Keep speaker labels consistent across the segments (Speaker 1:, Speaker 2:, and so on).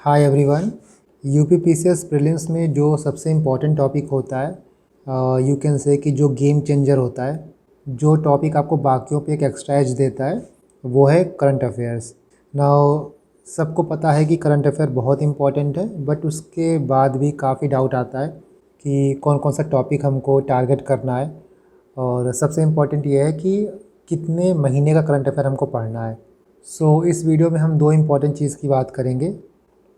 Speaker 1: Hi everyone. UPPCS prelims में जो सबसे इम्पॉर्टेंट टॉपिक होता है यू कैन से कि जो गेम चेंजर होता है, जो टॉपिक आपको बाकियों पे एक एक्स्ट्रा एज देता है, वो है करंट अफेयर्स। नाउ सबको पता है कि करंट अफेयर बहुत इम्पॉर्टेंट है, बट उसके बाद भी काफ़ी डाउट आता है कि कौन कौन सा टॉपिक हमको टारगेट करना है। और सबसे इम्पॉर्टेंट ये है कि कितने महीने का करंट अफेयर हमको पढ़ना है। सो इस वीडियो में हम दो इम्पॉर्टेंट चीज़ की बात करेंगे।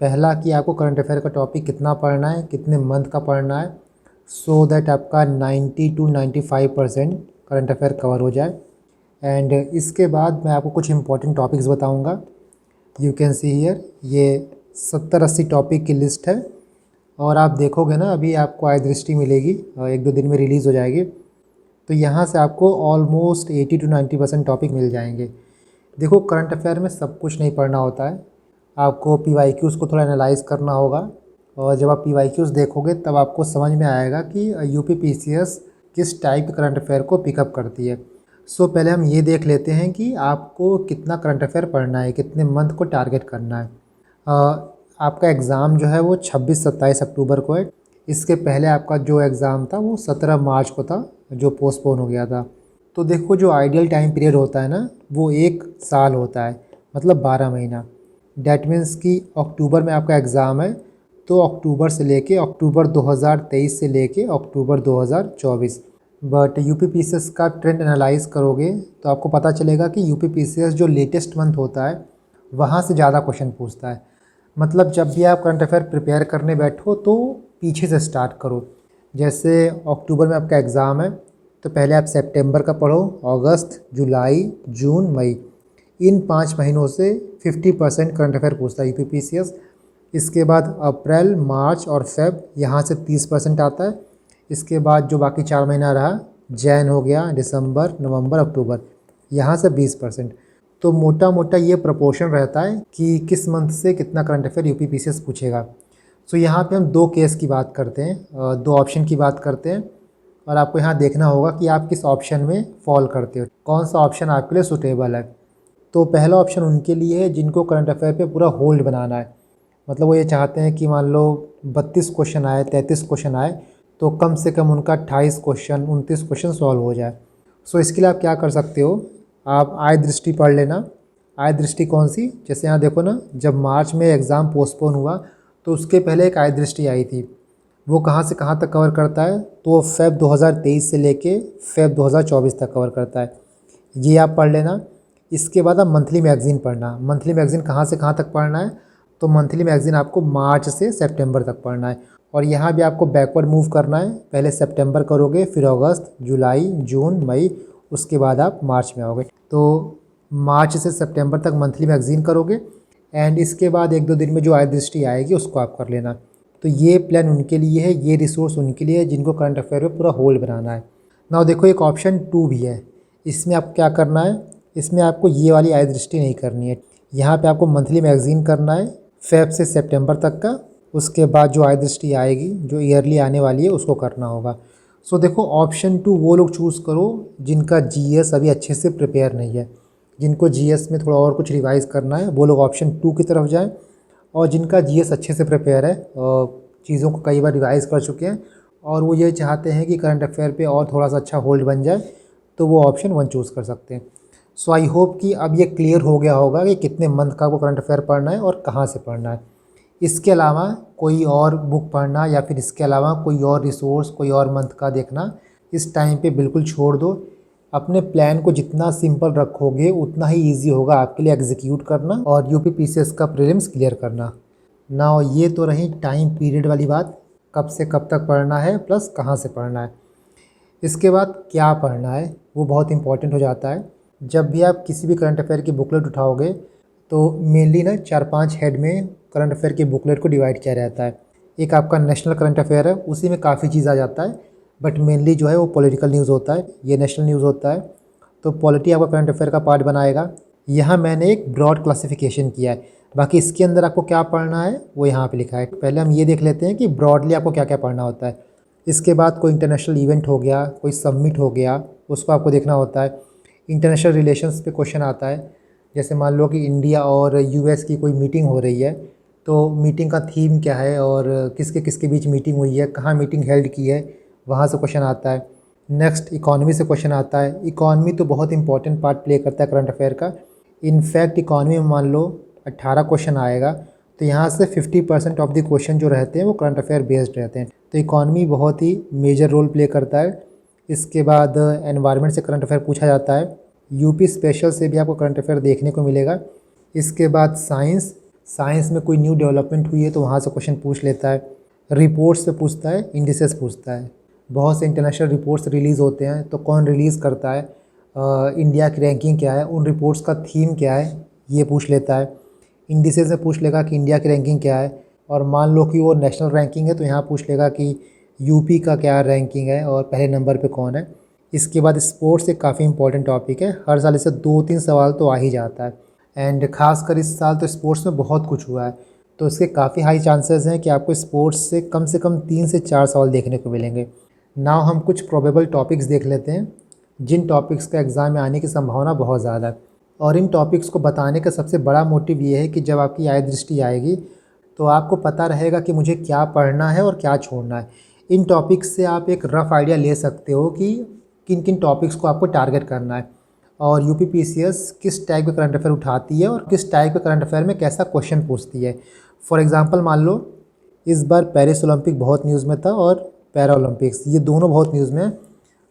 Speaker 1: पहला कि आपको करंट अफेयर का टॉपिक कितना पढ़ना है, कितने मंथ का पढ़ना है, सो दैट आपका 90 to 95% करंट अफेयर कवर हो जाए। एंड इसके बाद मैं आपको कुछ इंपॉर्टेंट टॉपिक्स बताऊंगा। यू कैन सी हियर, ये 70-80 टॉपिक की लिस्ट है। और आप देखोगे ना, अभी आपको आय दृष्टि मिलेगी, एक दो दिन में रिलीज़ हो जाएगी। तो यहाँ से आपको ऑलमोस्ट 80 to 90% टॉपिक मिल जाएंगे। देखो, करंट अफेयर में सब कुछ नहीं पढ़ना होता है, आपको पीवाईक्यूज़ को थोड़ा एनालाइज करना होगा। और जब आप पीवाईक्यूज़ देखोगे तब आपको समझ में आएगा कि यूपीपीसीएस किस टाइप के करंट अफेयर को पिकअप करती है। सो पहले हम ये देख लेते हैं कि आपको कितना करंट अफेयर पढ़ना है, कितने मंथ को टारगेट करना है। आपका एग्ज़ाम जो है वो 26-27 अक्टूबर को है। इसके पहले आपका जो एग्ज़ाम था वो 17 मार्च को था, जो पोस्टपोन हो गया था। तो देखो, जो आइडियल टाइम पीरियड होता है ना, वो 1 साल होता है, मतलब 12 महीना। डैट मीन्स कि अक्टूबर में आपका एग्ज़ाम है, तो अक्टूबर से लेके अक्टूबर 2023 से लेके अक्टूबर 2024। बट यूपीपीसीएस का ट्रेंड एनालाइज करोगे तो आपको पता चलेगा कि यूपीपीसीएस जो लेटेस्ट मंथ होता है वहाँ से ज़्यादा क्वेश्चन पूछता है। मतलब जब भी आप करंट अफेयर प्रिपेयर करने बैठो तो पीछे से स्टार्ट करो। जैसे अक्टूबर में आपका एग्ज़ाम है, तो पहले आप सितंबर का पढ़ो, अगस्त, जुलाई, जून, मई, इन 5 महीनों से 50% करंट अफेयर पूछता है यूपीपीसीएस। इसके बाद अप्रैल, मार्च और फेब, यहाँ से 30% आता है। इसके बाद जो बाकी 4 महीना रहा, जैन हो गया, दिसंबर, नवंबर, अक्टूबर, यहाँ से 20%। तो मोटा मोटा ये प्रोपोर्शन रहता है कि किस मंथ से कितना करंट अफेयर यूपीपीसीएस पूछेगा। सो यहाँ पे हम दो केस की बात करते हैं, दो ऑप्शन की बात करते हैं, और आपको यहाँ देखना होगा कि आप किस ऑप्शन में फॉल करते हो, कौन सा ऑप्शन आपके लिए सूटेबल है। तो पहला ऑप्शन उनके लिए है जिनको करंट अफेयर पे पूरा होल्ड बनाना है। मतलब वो ये चाहते हैं कि मान लो 32 क्वेश्चन आए, 33 क्वेश्चन आए, तो कम से कम उनका 28 क्वेश्चन, 29 क्वेश्चन सॉल्व हो जाए। सो इसके लिए आप क्या कर सकते हो, आप आय दृष्टि पढ़ लेना। आय दृष्टि कौन सी, जैसे यहाँ देखो ना, जब मार्च में एग्ज़ाम पोस्टपोन हुआ तो उसके पहले एक आय दृष्टि आई थी। वो कहाँ से कहाँ तक कवर करता है, तो वो फेब 2023 से लेके फेब 2024 तक कवर करता है। ये आप पढ़ लेना। इसके बाद आप मंथली मैगज़ीन पढ़ना। मंथली मैगज़ीन कहाँ से कहाँ तक पढ़ना है, तो मंथली मैगज़ीन आपको मार्च से सितंबर तक पढ़ना है। और यहाँ भी आपको बैकवर्ड मूव करना है, पहले सितंबर करोगे, फिर अगस्त, जुलाई, जून, मई, उसके बाद आप मार्च में आओगे। तो मार्च से सितंबर तक मंथली मैगज़ीन करोगे, एंड इसके बाद एक दो दिन में जो आय दृष्टि आएगी उसको आप कर लेना। तो ये प्लान उनके लिए है, ये रिसोर्स उनके लिए है जिनको करंट अफेयर में पूरा होल्ड बनाना है। नाउ देखो, एक ऑप्शन 2 भी है। इसमें आपको क्या करना है, इसमें आपको ये वाली आय दृष्टि नहीं करनी है। यहाँ पे आपको मंथली मैगज़ीन करना है, फेब से सितंबर तक का। उसके बाद जो आय दृष्टि आएगी, जो ईयरली आने वाली है, उसको करना होगा। सो देखो, ऑप्शन 2 वो लोग चूज़ करो जिनका जीएस अभी अच्छे से प्रिपेयर नहीं है। जिनको जीएस में थोड़ा और कुछ रिवाइज़ करना है, वो लोग ऑप्शन 2 की तरफ जाएँ। और जिनका जीएस अच्छे से प्रिपेयर है, चीज़ों को कई बार रिवाइज़ कर चुके हैं, और वो ये चाहते हैं कि करंट अफेयर पे और थोड़ा सा अच्छा होल्ड बन जाए, तो वो ऑप्शन 1 चूज़ कर सकते हैं। सो आई होप कि अब ये क्लियर हो गया होगा कि कितने मंथ का आपको करंट अफेयर पढ़ना है और कहाँ से पढ़ना है। इसके अलावा कोई और बुक पढ़ना, या फिर इसके अलावा कोई और रिसोर्स, कोई और मंथ का देखना, इस टाइम पे बिल्कुल छोड़ दो। अपने प्लान को जितना सिंपल रखोगे उतना ही ईजी होगा आपके लिए एग्जीक्यूट करना और यूपीपीसीएस का प्रीलिम्स क्लियर करना। ना ये तो रही टाइम पीरियड वाली बात, कब से कब तक पढ़ना है प्लस कहाँ से पढ़ना है। इसके बाद क्या पढ़ना है वो बहुत इंपॉर्टेंट हो जाता है। जब भी आप किसी भी करंट अफेयर की बुकलेट उठाओगे तो मेनली ना 4-5 हेड में करंट अफेयर की बुकलेट को डिवाइड किया रहता है। एक आपका नेशनल करंट अफेयर है, उसी में काफ़ी चीज़ आ जाता है, बट मेनली जो है वो पॉलिटिकल न्यूज़ होता है, ये नेशनल न्यूज़ होता है। तो पॉलिटी आपका करंट अफेयर का पार्ट बनाएगा। यहाँ मैंने एक ब्रॉड क्लासिफिकेशन किया है, बाकी इसके अंदर आपको क्या पढ़ना है वो यहाँ पे लिखा है। पहले हम ये देख लेते हैं कि ब्रॉडली आपको क्या क्या पढ़ना होता है। इसके बाद कोई इंटरनेशनल इवेंट हो गया, कोई सबमिट हो गया, उसको आपको देखना होता है। इंटरनेशनल रिलेशंस पे क्वेश्चन आता है, जैसे मान लो कि इंडिया और यूएस की कोई मीटिंग हो रही है, तो मीटिंग का थीम क्या है और किसके किसके बीच मीटिंग हुई है, कहाँ मीटिंग हेल्ड की है, वहाँ से क्वेश्चन आता है। नेक्स्ट इकॉनमी से क्वेश्चन आता है। इकॉनमी तो बहुत इंपॉर्टेंट पार्ट प्ले करता है करंट अफेयर का। इनफैक्ट इकॉनमी में मान लो 18 क्वेश्चन आएगा तो यहाँ से 50% ऑफ द क्वेश्चन जो रहते हैं वो करंट अफेयर बेस्ड रहते हैं। तो इकॉनमी बहुत ही मेजर रोल प्ले करता है। इसके बाद एनवायरनमेंट से करंट अफेयर पूछा जाता है। यूपी स्पेशल से भी आपको करंट अफेयर देखने को मिलेगा। इसके बाद साइंस में कोई न्यू डेवलपमेंट हुई है तो वहाँ से क्वेश्चन पूछ लेता है। रिपोर्ट्स से पूछता है, इंडिसेस पूछता है। बहुत से इंटरनेशनल रिपोर्ट्स रिलीज़ होते हैं तो कौन रिलीज़ करता है, इंडिया की रैंकिंग क्या है, उन रिपोर्ट्स का थीम क्या है, ये पूछ लेता है। इंडिसेस से पूछ लेगा कि इंडिया की रैंकिंग क्या है, और मान लो कि वो नेशनल रैंकिंग है तो यहाँ पूछ लेगा कि यूपी का क्या रैंकिंग है और पहले नंबर पे कौन है। इसके बाद स्पोर्ट्स एक काफ़ी इंपॉर्टेंट टॉपिक है, हर साल इससे 2-3 सवाल तो आ ही जाता है। एंड ख़ासकर इस साल तो स्पोर्ट्स में बहुत कुछ हुआ है, तो इसके काफ़ी हाई चांसेस हैं कि आपको स्पोर्ट्स से कम 3 से 4 सवाल देखने को मिलेंगे। नाउ हम कुछ प्रोबेबल टॉपिक्स देख लेते हैं जिन टॉपिक्स का एग्ज़ाम में आने की संभावना बहुत ज़्यादा है। और इन टॉपिक्स को बताने का सबसे बड़ा मोटिव ये है कि जब आपकी आय दृष्टि आएगी तो आपको पता रहेगा कि मुझे क्या पढ़ना है और क्या छोड़ना है। इन टॉपिक्स से आप एक रफ़ आइडिया ले सकते हो कि किन किन टॉपिक्स को आपको टारगेट करना है और यूपीपीसीएस किस टाइप के करंट अफेयर उठाती है और किस टाइप के करंट अफेयर में कैसा क्वेश्चन पूछती है। फॉर एग्ज़ाम्पल मान लो इस बार पेरिस ओलंपिक बहुत न्यूज़ में था और पैरा ओलंपिक्स, ये दोनों बहुत न्यूज़ में है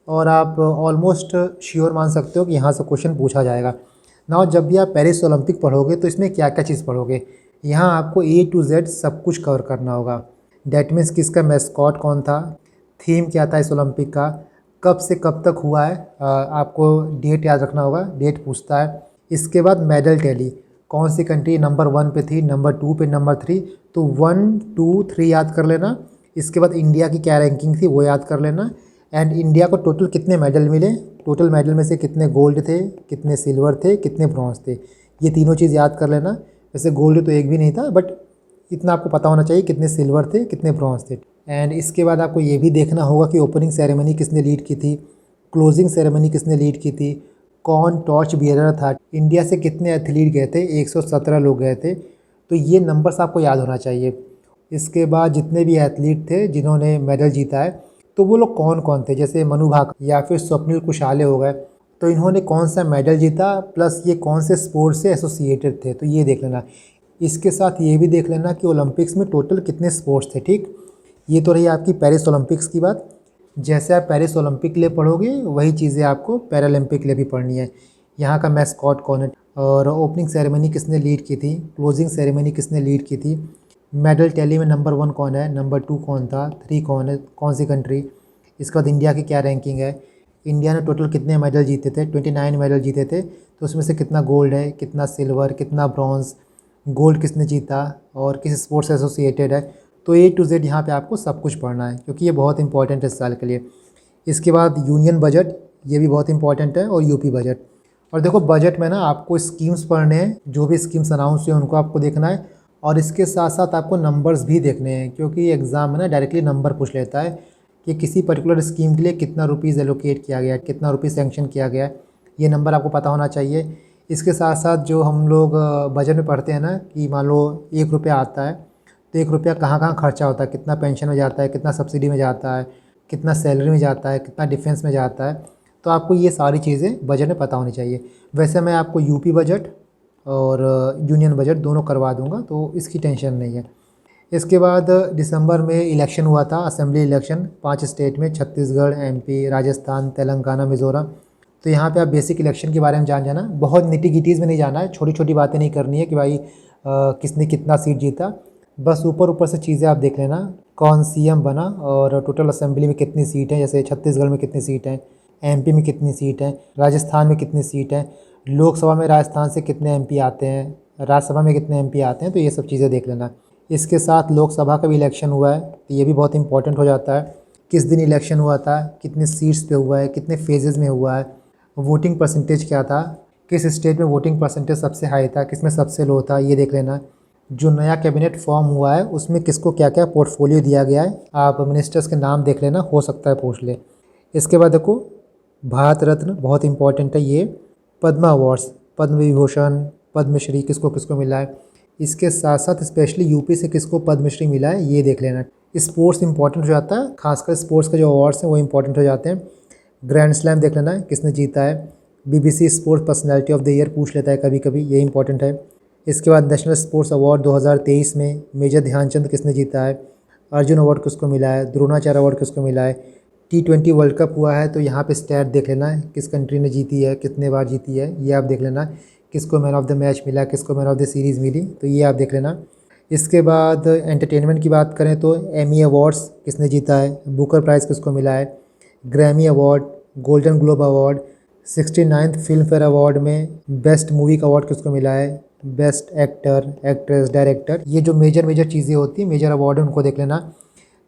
Speaker 1: और आप ऑलमोस्ट श्योर मान सकते हो कि यहाँ से क्वेश्चन पूछा जाएगा। ना जब भी आप पेरिस ओलंपिक पढ़ोगे तो इसमें क्या क्या चीज़ पढ़ोगे, यहाँ आपको A to Z सब कुछ कवर करना होगा। डैट मीन्स किसका मैस्कॉट कौन था, थीम क्या था इस ओलंपिक का, कब से कब तक हुआ है, आपको डेट याद रखना होगा, डेट पूछता है। इसके बाद मेडल टैली, कौन सी कंट्री नंबर 1 पे थी, नंबर 2 पे, नंबर 3, तो 1 2 3 याद कर लेना। इसके बाद इंडिया की क्या रैंकिंग थी वो याद कर लेना। एंड इंडिया को टोटल कितने मेडल मिले, टोटल मेडल में से कितने गोल्ड थे, कितने सिल्वर थे, कितने ब्रॉन्ज थे, ये तीनों चीज़ याद कर लेना। वैसे गोल्ड तो एक भी नहीं था बट इतना आपको पता होना चाहिए कितने सिल्वर थे, कितने ब्रॉन्ज थे। एंड इसके बाद आपको ये भी देखना होगा कि ओपनिंग सेरेमनी किसने लीड की थी, क्लोजिंग सेरेमनी किसने लीड की थी, कौन टॉर्च बियरर था, इंडिया से कितने एथलीट गए थे, 117 लोग गए थे, तो ये नंबर्स आपको याद होना चाहिए। इसके बाद जितने भी एथलीट थे जिन्होंने मेडल जीता है तो वो लोग कौन कौन थे, जैसे मनु भाकर या फिर स्वप्निल कुशाले हो गए, तो इन्होंने कौन सा मेडल जीता, प्लस ये कौन से स्पोर्ट्स से एसोसिएटेड थे, तो ये देख लेना। इसके साथ ये भी देख लेना कि ओलंपिक्स में टोटल कितने स्पोर्ट्स थे। ठीक, ये तो रही आपकी पेरिस ओलंपिक्स की बात। जैसे आप पेरिस ओलंपिक के लिए पढ़ोगे वही चीज़ें आपको पैरालंपिक के लिए भी पढ़नी है। यहाँ का मैस्कॉट कौन है, और ओपनिंग सेरेमनी किसने लीड की थी, क्लोजिंग सेरेमनी किसने लीड की थी, मेडल टैली में नंबर 1 कौन है, नंबर 2 कौन था, 3 कौन है, कौन सी कंट्री। इसके बाद इंडिया की क्या रैंकिंग है, इंडिया ने टोटल कितने मेडल जीते थे, 29 मेडल जीते थे, तो उसमें से कितना गोल्ड है, कितना सिल्वर, कितना ब्रॉन्ज, गोल्ड किसने जीता और किस स्पोर्ट्स से एसोसिएटेड है। तो A to Z यहाँ पे आपको सब कुछ पढ़ना है क्योंकि ये बहुत इंपॉर्टेंट है इस साल के लिए। इसके बाद यूनियन बजट, ये भी बहुत इंपॉर्टेंट है, और यूपी बजट। और देखो बजट में ना आपको स्कीम्स पढ़ने हैं, जो भी स्कीम्स अनाउंस हुए उनको आपको देखना है, और इसके साथ साथ आपको नंबर्स भी देखने हैं क्योंकि एग्ज़ाम में ना डायरेक्टली नंबर पूछ लेता है कि किसी पर्टिकुलर स्कीम के लिए कितना रुपीज़ एलोकेट किया गया, कितना रुपीज़ सेंक्शन किया गया, ये नंबर आपको पता होना चाहिए। इसके साथ साथ जो हम लोग बजट में पढ़ते हैं ना कि मान लो 1 रुपया आता है तो 1 रुपया कहाँ कहाँ खर्चा होता है, कितना पेंशन में जाता है, कितना सब्सिडी में जाता है, कितना सैलरी में जाता है, कितना डिफेंस में जाता है, तो आपको ये सारी चीज़ें बजट में पता होनी चाहिए। वैसे मैं आपको यूपी बजट और यूनियन बजट दोनों करवा दूंगा तो इसकी टेंशन नहीं है। इसके बाद दिसंबर में इलेक्शन हुआ था, असेंबली इलेक्शन 5 स्टेट में, छत्तीसगढ़, MP, राजस्थान, तेलंगाना, मिज़ोरम। तो यहाँ पे आप बेसिक इलेक्शन के बारे में जान जाना, बहुत निटी गिटीज़ में नहीं जाना है, छोटी छोटी बातें नहीं करनी है कि भाई किसने कितना सीट जीता, बस ऊपर ऊपर से चीज़ें आप देख लेना, कौन CM बना और टोटल असेंबली में कितनी सीट हैं, जैसे छत्तीसगढ़ में कितनी सीट हैं, MP में कितनी सीट हैं, राजस्थान में कितनी सीट हैं, लोकसभा में राजस्थान से कितने MP आते हैं, राज्यसभा में कितने MP आते हैं, तो ये सब चीज़ें देख लेना। इसके साथ लोकसभा का भी इलेक्शन हुआ है तो ये भी बहुत इंपॉर्टेंट हो जाता है, किस दिन इलेक्शन हुआ था, कितने सीट्स पे हुआ है, कितने फेजेज़ में हुआ है, वोटिंग परसेंटेज क्या था, किस स्टेट में वोटिंग परसेंटेज सबसे हाई था, किस में सबसे लो था, ये देख लेना। जो नया कैबिनेट फॉर्म हुआ है उसमें किसको क्या क्या पोर्टफोलियो दिया गया है, आप मिनिस्टर्स के नाम देख लेना, हो सकता है पूछ ले। इसके बाद देखो भारत रत्न बहुत इंपॉर्टेंट है, ये पद्मा अवार्ड्स, पद्म विभूषण, पद्मश्री किसको किसको मिला है, इसके साथ साथ स्पेशली यूपी से किसको पद्मश्री मिला है ये देख लेना। स्पोर्ट्स इंपॉर्टेंट हो जाता है, खासकर स्पोर्ट्स के जो अवार्ड्स हैं वो इंपॉर्टेंट हो जाते हैं। ग्रैंड स्लैम देख लेना है किसने जीता है। BBC sports personality of the year पूछ लेता है कभी कभी, ये इंपॉर्टेंट है। इसके बाद नेशनल स्पोर्ट्स अवार्ड 2023 में मेजर ध्यानचंद किसने जीता है, अर्जुन अवार्ड किसको मिला है, द्रोणाचार्य अवार्ड किसको मिला है। T20 वर्ल्ड कप हुआ है तो यहाँ पे स्टैट देख लेना है, किस कंट्री ने जीती है, कितने बार जीती है, ये आप देख लेना। किसको मैन ऑफ द मैच मिला, किसको मैन ऑफ द सीरीज़ मिली, तो ये आप देख लेना। इसके बाद एंटरटेनमेंट की बात करें तो एमी अवार्ड्स किसने जीता है, बुकर प्राइज़ किसको मिला है, Grammy award, golden globe award, 69th film fair award में बेस्ट मूवी का अवार्ड किसको मिला है, बेस्ट एक्टर, एक्ट्रेस, डायरेक्टर, ये जो मेजर मेजर चीज़ें होती हैं, मेजर अवार्ड है उनको देख लेना।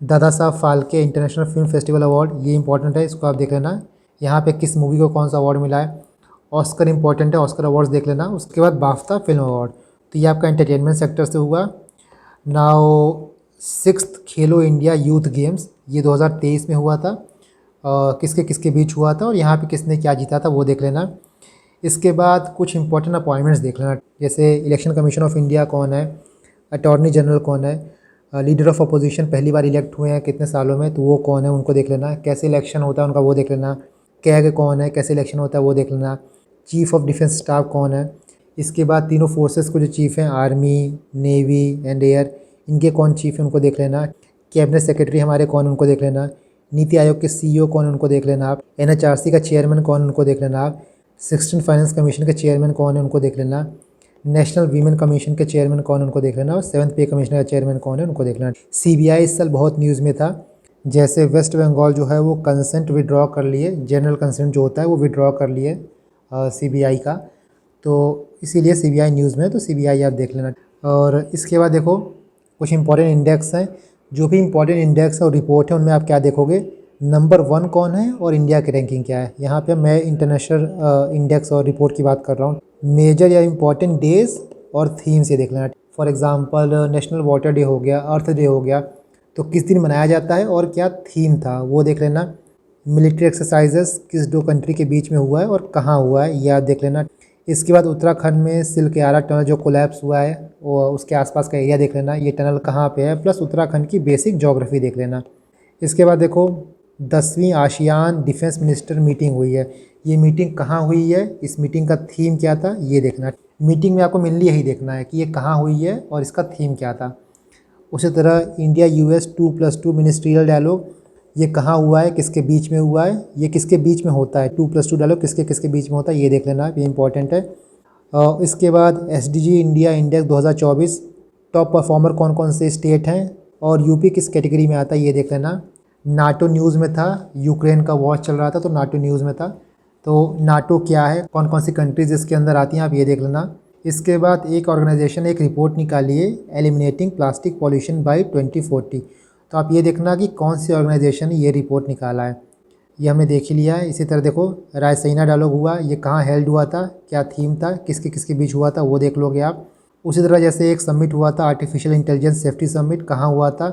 Speaker 1: Dada Saheb Phalke international film festival award, ये इंपॉर्टेंट है, इसको आप देख लेना। यहाँ पे किस मूवी को कौन सा अवार्ड मिला है। ऑस्कर इंपॉर्टेंट है, ऑस्कर अवार्ड्स देख लेना। उसके बाद बाफ्ता फिल्म अवार्ड, तो ये आपका एंटरटेनमेंट सेक्टर से हुआ। नाउ 6th खेलो इंडिया यूथ गेम्स, ये 2023 में हुआ था। किसके किसके बीच हुआ था और यहाँ पे किसने क्या जीता था वो देख लेना। इसके बाद कुछ इंपॉर्टेंट अपॉइंटमेंट्स देख लेना, जैसे इलेक्शन कमीशन ऑफ इंडिया कौन है, अटॉर्नी जनरल कौन है, लीडर ऑफ अपोजिशन पहली बार इलेक्ट हुए हैं कितने सालों में, तो वो कौन है उनको देख लेना। कैसे इलेक्शन होता है उनका वो देख लेना। कैग कौन है, कैसे इलेक्शन होता है वो देख लेना। चीफ ऑफ डिफेंस स्टाफ कौन है। इसके बाद तीनों फोर्सेस को जो चीफ हैं, आर्मी, नेवी एंड एयर, इनके कौन चीफ हैं उनको देख लेना। कैबिनेट सेक्रेटरी हमारे कौन उनको देख लेना। नीति आयोग के CEO कौन उनको देख लेना आप। NHRC का चेयरमैन कौन उनको देख लेना आप। 16 फाइनेंस कमीशन के चेयरमैन कौन है उनको देख लेना। नेशनल वीमेन कमीशन के चेयरमैन कौन उनको देख लेना और 7th पे कमीशन का चेयरमैन कौन है उनको देख लेना। CBI इस साल बहुत न्यूज़ में था, जैसे वेस्ट बंगाल जो है वो कंसेंट विड्रॉ कर लिए, जनरल कंसेंट जो होता है वो विड्रॉ कर लिए CBI का, तो इसीलिए CBI न्यूज़ में, तो CBI आप देख लेना। और इसके बाद देखो कुछ इंपॉर्टेंट इंडेक्स हैं, जो भी इंपॉर्टेंट इंडेक्स और रिपोर्ट है उनमें आप क्या देखोगे, नंबर 1 कौन है और इंडिया की रैंकिंग क्या है। यहाँ पे मैं इंटरनेशनल इंडेक्स और रिपोर्ट की बात कर रहा हूँ। मेजर या इम्पॉर्टेंट डेज और थीम्स ये देख लेना। For example national water day हो गया, अर्थ डे हो गया, तो किस दिन मनाया जाता है और क्या थीम था वो देख लेना। मिलिट्री एक्सरसाइजेस किस 2 कंट्री के बीच में हुआ है और कहाँ हुआ है ये आप देख लेना। इसके बाद उत्तराखंड में सिलक्यारा टनल जो कोलैप्स हुआ है वो उसके आसपास का एरिया देख लेना, ये टनल कहाँ पे है, प्लस उत्तराखंड की बेसिक ज्योग्राफी देख लेना। इसके बाद देखो 10वीं आसियान डिफेंस मिनिस्टर मीटिंग हुई है, ये मीटिंग कहाँ हुई है, इस मीटिंग का थीम क्या था ये देखना। मीटिंग में आपको मेनली यही देखना है कि ये कहाँ हुई है और इसका थीम क्या था। उसी तरह इंडिया US 2+2 मिनिस्ट्रियल डायलॉग, ये कहाँ हुआ है, किसके बीच में हुआ है, ये किसके बीच में होता है, 2+2 डायलॉग किसके किसके बीच में होता है ये देख लेना, ये इंपॉर्टेंट है। इसके बाद SDG India index 2024, top performer कौन कौन से स्टेट हैं और यूपी किस कैटेगरी में आता है ये देख लेना। नाटो न्यूज़ में था, यूक्रेन का वॉर चल रहा था तो नाटो न्यूज़ में था, तो नाटो क्या है, कौन कौन सी कंट्रीज़ इसके अंदर आती हैं आप ये देख लेना। इसके बाद एक ऑर्गेनाइजेशन एक रिपोर्ट निकाली है, एलिमिनेटिंग प्लास्टिक पॉल्यूशन बाय 2040, तो आप ये देखना कि कौन सी ऑर्गेनाइजेशन ने ये रिपोर्ट निकाला है, ये हमने देख ही लिया है। इसी तरह देखो रायसीना डायलॉग हुआ, ये कहाँ हेल्ड हुआ था, क्या थीम था, किसके किसके बीच हुआ था वो देख लोगे आप। उसी तरह जैसे एक समिट हुआ था आर्टिफिशियल इंटेलिजेंस सेफ्टी समिट, कहाँ हुआ था,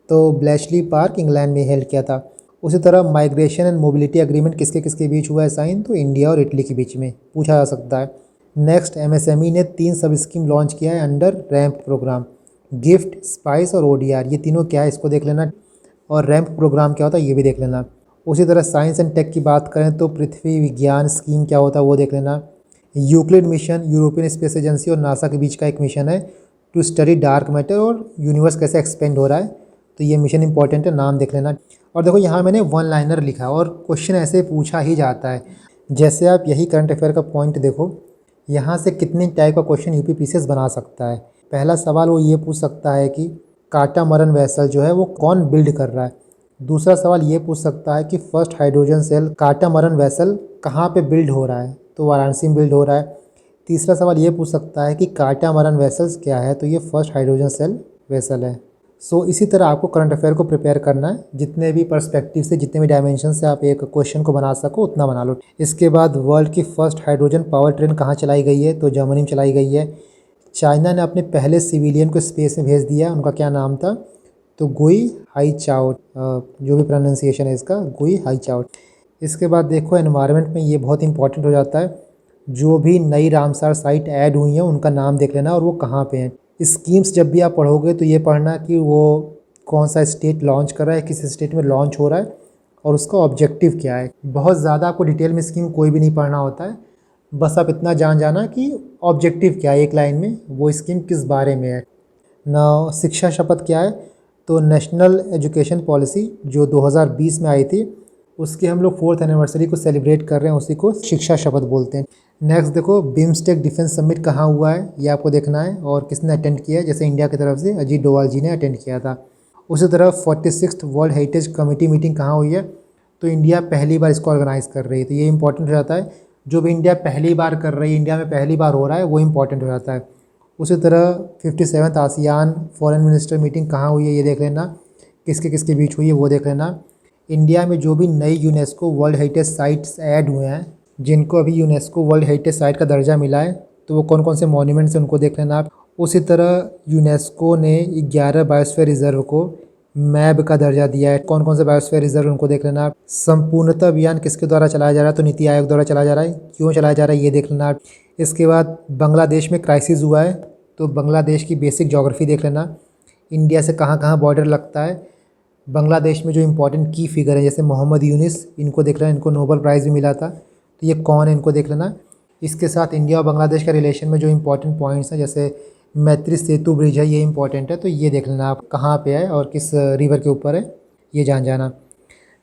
Speaker 1: तो ब्लेशली पार्क इंग्लैंड में हेल्ड किया था। उसी तरह माइग्रेशन एंड मोबिलिटी एग्रीमेंट किसके किसके बीच हुआ है साइन, तो इंडिया और इटली के बीच में पूछा जा सकता है। नेक्स्ट MSME ने 3 सब स्कीम लॉन्च किया है under RAMP programme, GIFT, SPICE और ODR, ये तीनों क्या है इसको देख लेना, और रैम्प प्रोग्राम क्या होता है ये भी देख लेना। उसी तरह साइंस एंड टेक की बात करें तो पृथ्वी विज्ञान स्कीम क्या होता है वो देख लेना। Euclid mission European space agency और नासा के बीच का एक मिशन है टू स्टडी डार्क मैटर और यूनिवर्स कैसे एक्सपेंड हो रहा है, तो ये मिशन इंपॉर्टेंट है, नाम देख लेना। और देखो यहाँ मैंने 1 लाइनर लिखा और क्वेश्चन ऐसे पूछा ही जाता है, जैसे आप यही करंट अफेयर का पॉइंट देखो, यहाँ से कितने टाइप का क्वेश्चन यूपी PCS बना सकता है। पहला सवाल वो ये पूछ सकता है कि काटामरन वेसल जो है वो कौन बिल्ड कर रहा है। दूसरा सवाल ये पूछ सकता है कि फर्स्ट हाइड्रोजन सेल काटामरन वेसल कहाँ पे बिल्ड हो रहा है, तो वाराणसी में बिल्ड हो रहा है। तीसरा सवाल ये पूछ सकता है कि काटामरन वेसल्स क्या है, तो ये फर्स्ट हाइड्रोजन सेल वेसल है। सो इसी तरह आपको करंट अफेयर को प्रिपेयर करना है, जितने भी पर्सपेक्टिव से, जितने भी डायमेंशन से आप एक क्वेश्चन को बना सको उतना बना लो। इसके बाद वर्ल्ड की फर्स्ट हाइड्रोजन पावर ट्रेन कहाँ चलाई गई है, तो जर्मनी में चलाई गई है। चाइना ने अपने पहले सिविलियन को स्पेस में भेज दिया, उनका क्या नाम था, तो गुई हाईचाओ, जो भी प्रोनाउंसिएशन है इसका, गुई हाईचाओ। इसके बाद देखो एनवायरनमेंट में ये बहुत इंपॉर्टेंट हो जाता है, जो भी नई रामसार साइट ऐड हुई हैं उनका नाम देख लेना और वो कहाँ पे हैं। स्कीम्स जब भी आप पढ़ोगे तो ये पढ़ना कि वो कौन सा स्टेट लॉन्च कर रहा है, किस स्टेट में लॉन्च हो रहा है और उसका ऑब्जेक्टिव क्या है। बहुत ज़्यादा आपको डिटेल में स्कीम कोई भी नहीं पढ़ना होता है, बस आप इतना जान जाना कि ऑब्जेक्टिव क्या है, एक लाइन में वो स्कीम किस बारे में है ना। शिक्षा शपथ क्या है, तो नेशनल एजुकेशन पॉलिसी जो 2020 में आई थी, उसकी हम लोग 4th एनिवर्सरी को सेलिब्रेट कर रहे हैं, उसी को शिक्षा शपथ बोलते हैं। नेक्स्ट देखो, बिम्स्टेक डिफेंस समिट कहाँ हुआ है ये आपको देखना है और किसने अटेंड किया है। जैसे इंडिया की तरफ से अजीत डोभाल जी ने अटेंड किया था। उसी तरह 46th world heritage committee meeting कहाँ हुई है, तो इंडिया पहली बार इसको ऑर्गेनाइज़ कर रही है, तो ये इंपॉर्टेंट हो जाता है। जो भी इंडिया पहली बार कर रही है, इंडिया में पहली बार हो रहा है, वो इंपॉर्टेंट हो जाता है। उसी तरह 57th ASEAN foreign minister meeting कहाँ हुई है ये देख लेना, किसके किसके बीच हुई है वो देख लेना। इंडिया में जो भी नई UNESCO world heritage sites add हुए हैं, जिनको अभी यूनेस्को वर्ल्ड हेरिटेज साइट का दर्जा मिला है, तो वो कौन कौन से मॉन्यूमेंट्स हैं उनको देख लेना आप। उसी तरह यूनेस्को ने 11 बायोस्फीयर रिजर्व को मैब का दर्जा दिया है, कौन कौन से बायोस्फीयर रिजर्व उनको देख लेना आप। संपूर्णता अभियान किसके द्वारा चलाया जा रहा है, तो नीति आयोग द्वारा चलाया जा रहा है, क्यों चलाया जा रहा है ये देख लेना आप। इसके बाद बांग्लादेश में क्राइसिस हुआ है, तो बांग्लादेश की बेसिक ज्योग्राफी देख लेना, इंडिया से कहाँ कहाँ बॉर्डर लगता है। बांग्लादेश में जो इंपॉर्टेंट की फिगर है जैसे मोहम्मद यूनिस, इनको देख लेना, इनको नोबेल प्राइज़ भी मिला था, तो ये कौन है इनको देख लेना। इसके साथ इंडिया और बांग्लादेश का रिलेशन में जो इंपॉर्टेंट पॉइंट्स हैं, जैसे मैत्री सेतु ब्रिज है, ये इंपॉर्टेंट है, तो ये देख लेना आप कहाँ पे है और किस रिवर के ऊपर है, ये जान जाना।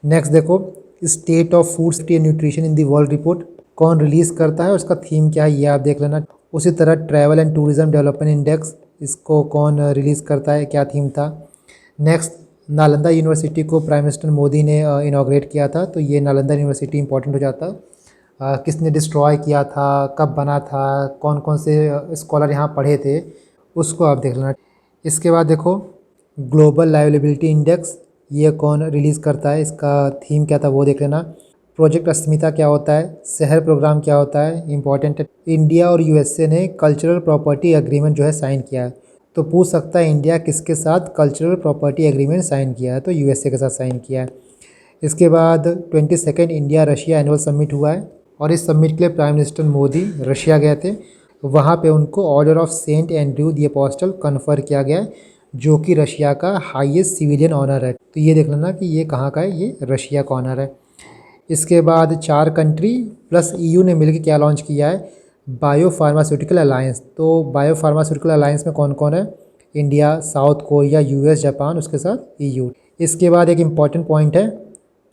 Speaker 1: नेक्स्ट देखो, state of food safety and nutrition in the world report कौन रिलीज़ करता है, उसका थीम क्या है ये आप देख लेना। उसी तरह travel and tourism development index, इसको कौन रिलीज़ करता है, क्या थीम था। नेक्स्ट, नालंदा यूनिवर्सिटी को प्राइम मिनिस्टर मोदी ने इनॉग्रेट किया था, तो ये नालंदा यूनिवर्सिटी इंपॉर्टेंट हो जाता है। किसने डिस्ट्रॉय किया था, कब बना था, कौन कौन से स्कॉलर यहाँ पढ़े थे, उसको आप देख लेना। इसके बाद देखो, ग्लोबल लाइवलेबिलिटी इंडेक्स, ये कौन रिलीज़ करता है, इसका थीम क्या था वो देख लेना। प्रोजेक्ट अस्मिता क्या होता है, शहर प्रोग्राम क्या होता है, इंपॉर्टेंट है। इंडिया और यूएसए ने कल्चरल प्रॉपर्टी एग्रीमेंट जो है साइन किया है, तो पूछ सकता है इंडिया किसके साथ कल्चरल प्रॉपर्टी एग्रीमेंट साइन किया है, तो यूएसए के साथ साइन किया है। इसके बाद 22nd India Russia annual summit हुआ है, और इस समिट के लिए प्राइम मिनिस्टर मोदी रशिया गए थे। वहाँ पे उनको order of Saint Andrew the Apostle confer किया गया है, जो कि रशिया का हाईएस्ट सिविलियन ऑनर है, तो ये देख लेना कि ये कहाँ का है, ये रशिया का ऑनर है। इसके बाद 4 कंट्री प्लस ईयू ने मिलकर क्या लॉन्च किया है, बायो फार्मास्यूटिकल अलायंस। तो बायो फार्मास्यूटिकल अलायंस में कौन कौन है, India, south Korea, US, Japan, उसके साथ ईयू। इसके बाद एक इम्पॉर्टेंट पॉइंट है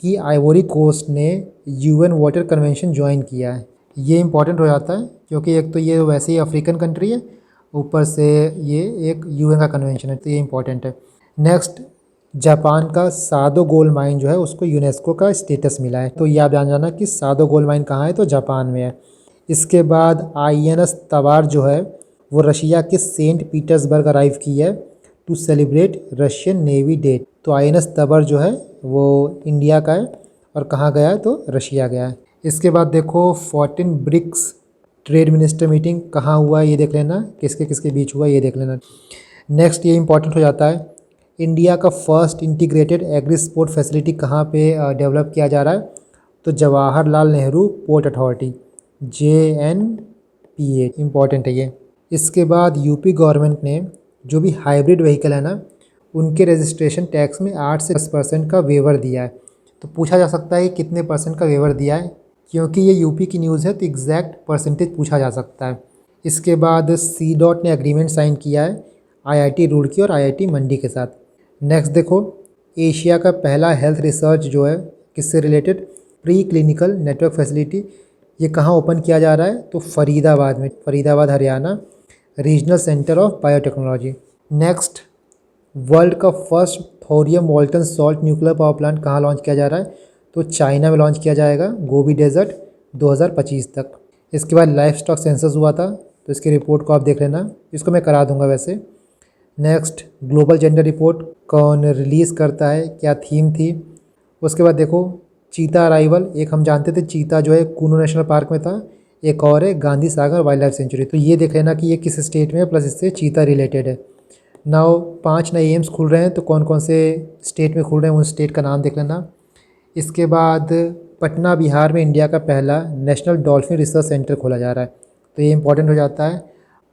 Speaker 1: कि आइवरी कोस्ट ने यूएन वाटर कन्वेंशन ज्वाइन किया है। ये इंपॉर्टेंट हो जाता है क्योंकि एक तो ये वैसे ही अफ्रीकन कंट्री है, ऊपर से ये एक यूएन का कन्वेंशन है, तो ये इंपॉर्टेंट है। नेक्स्ट, जापान का सादो गोल्ड माइन जो है उसको यूनेस्को का स्टेटस मिला है, तो ये आप जान जाना कि सादो गोल्ड माइन कहाँ है, तो जापान में है। इसके बाद आईएनएस तवार जो है वो रशिया के सेंट पीटर्सबर्ग अराइव की है to celebrate Russian Navy Day. तो आईएनएस तबर जो है वो इंडिया का है और कहाँ गया है, तो रशिया गया है। इसके बाद देखो, 14 ब्रिक्स ट्रेड मिनिस्टर मीटिंग कहाँ हुआ है ये देख लेना, किसके किसके बीच हुआ ये देख लेना। नेक्स्ट, ये इंपॉर्टेंट हो जाता है, इंडिया का first integrated agri sport facility कहाँ पे डेवलप किया जा रहा है, तो Jawaharlal Nehru port authority, JNPA, important है ये। इसके बाद यूपी गवर्नमेंट ने जो भी हाइब्रिड व्हीकल है ना, उनके रजिस्ट्रेशन टैक्स में 8 से 10% का वेवर दिया है। तो पूछा जा सकता है कि कितने परसेंट का वेवर दिया है, क्योंकि ये यूपी की न्यूज़ है तो एग्जैक्ट परसेंटेज पूछा जा सकता है। इसके बाद CDOT ने एग्रीमेंट साइन किया है IIT रुड़की और IIT मंडी के साथ। नेक्स्ट देखो, एशिया का पहला हेल्थ रिसर्च जो है किससे related, pre clinical network facility, ये कहाँ ओपन किया जा रहा है, तो फरीदाबाद में, Faridabad Haryana, regional centre of biotechnology. Next, world का first thorium molten salt nuclear power plant कहाँ लॉन्च किया जा रहा है, तो चाइना में लॉन्च किया जाएगा, गोबी डेजर्ट, 2025 तक। इसके बाद लाइफ स्टॉक सेंसस हुआ था, तो इसकी रिपोर्ट को आप देख लेना, इसको मैं करा दूंगा वैसे। नेक्स्ट, ग्लोबल जेंडर रिपोर्ट कौन रिलीज़ करता है, क्या थीम थी। उसके बाद देखो, चीता अराइवल, एक हम जानते थे चीता जो है कूनो नेशनल पार्क में था, एक और है Gandhi Sagar wild life sanctuary, तो ये देख लेना कि ये किस स्टेट में है, प्लस इससे चीता रिलेटेड है। नाउ 5 नए एम्स खुल रहे हैं, तो कौन कौन से स्टेट में खुल रहे हैं उन स्टेट का नाम देख लेना। इसके बाद पटना बिहार में इंडिया का पहला नेशनल डॉल्फिन रिसर्च सेंटर खोला जा रहा है, तो ये इंपॉर्टेंट हो जाता है।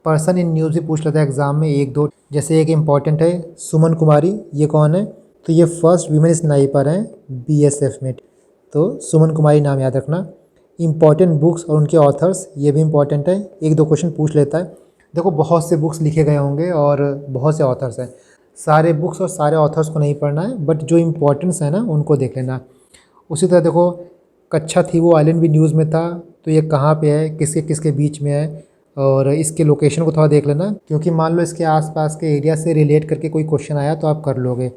Speaker 1: पर्सन इन न्यूज़ भी पूछ लेता है एग्ज़ाम में एक दो। जैसे एक इम्पॉर्टेंट है सुमन कुमारी, ये कौन है? तो ये फर्स्ट वीमेन स्नाइपर हैं बीएसएफ में। तो सुमन कुमारी नाम याद रखना। इम्पॉर्टेंट बुक्स और उनके ऑथर्स, ये भी इम्पॉर्टेंट है, एक दो क्वेश्चन पूछ लेता है। देखो बहुत से बुक्स लिखे गए होंगे और बहुत से ऑथर्स हैं, सारे बुक्स और सारे ऑथर्स को नहीं पढ़ना है, बट जो इम्पोर्टेंट्स हैं ना उनको देख लेना। उसी तरह देखो कच्छा थी वो आइलैंड भी न्यूज़ में था, तो ये कहाँ पे है, किसके किसके बीच में है, और इसके लोकेशन को थोड़ा देख लेना, क्योंकि मान लो इसके आसपास के एरिया से रिलेट करके कोई क्वेश्चन आया तो आप कर लोगे।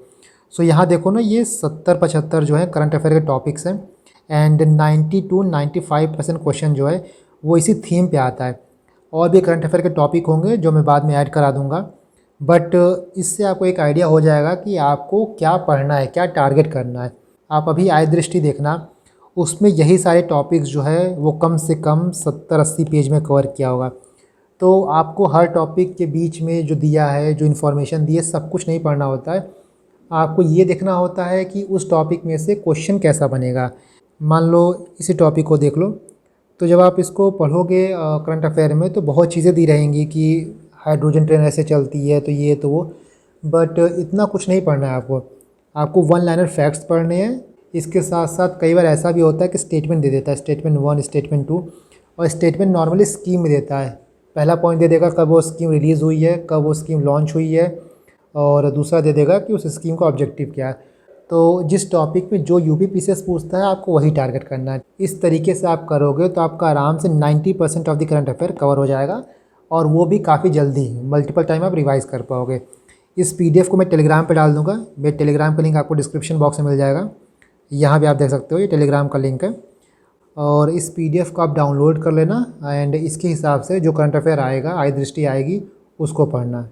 Speaker 1: सो यहाँ देखो ना, ये 70-75 जो है करंट अफेयर के टॉपिक्स हैं, एंड 90-95% क्वेश्चन जो है वो इसी थीम पे आता है। और भी करंट अफेयर के टॉपिक होंगे जो मैं बाद में ऐड करा दूँगा, बट इससे आपको एक आइडिया हो जाएगा कि आपको क्या पढ़ना है, क्या टारगेट करना है। आप अभी आय दृष्टि देखना, उसमें यही सारे टॉपिक्स जो है वो कम से कम 70-80 पेज में कवर किया होगा। तो आपको हर टॉपिक के बीच में जो दिया है, जो इन्फॉर्मेशन दी है, सब कुछ नहीं पढ़ना होता है। आपको ये देखना होता है कि उस टॉपिक में से क्वेश्चन कैसा बनेगा। मान लो इसी टॉपिक को देख लो, तो जब आप इसको पढ़ोगे करंट अफेयर में, तो बहुत चीज़ें दी रहेंगी कि हाइड्रोजन ट्रेन ऐसे चलती है, तो ये तो वो, बट इतना कुछ नहीं पढ़ना है आपको। आपको वन लाइनर फैक्ट्स पढ़ने हैं। इसके साथ साथ कई बार ऐसा भी होता है कि स्टेटमेंट दे देता है, स्टेटमेंट 1, स्टेटमेंट 2, और स्टेटमेंट नॉर्मली स्कीम में देता है। पहला पॉइंट दे देगा कब वो स्कीम रिलीज़ हुई है, कब वो स्कीम लॉन्च हुई है, और दूसरा दे देगा कि उस स्कीम का ऑब्जेक्टिव क्या है। तो जिस टॉपिक में जो यूपीपीसीएस पूछता है आपको वही टारगेट करना है। इस तरीके से आप करोगे तो आपका आराम से 90% of the current affair cover हो जाएगा, और वो भी काफ़ी जल्दी, मल्टीपल टाइम आप रिवाइज़ कर पाओगे। इस पीडीएफ को मैं टेलीग्राम पे डाल दूँगा, मेरे टेलीग्राम का लिंक आपको डिस्क्रिप्शन बॉक्स में मिल जाएगा, यहाँ भी आप देख सकते हो, ये टेलीग्राम का लिंक है। और इस पीडीएफ को आप डाउनलोड कर लेना, एंड इसके हिसाब से जो करंट अफेयर आएगा, आय दृष्टि आएगी, उसको पढ़ना।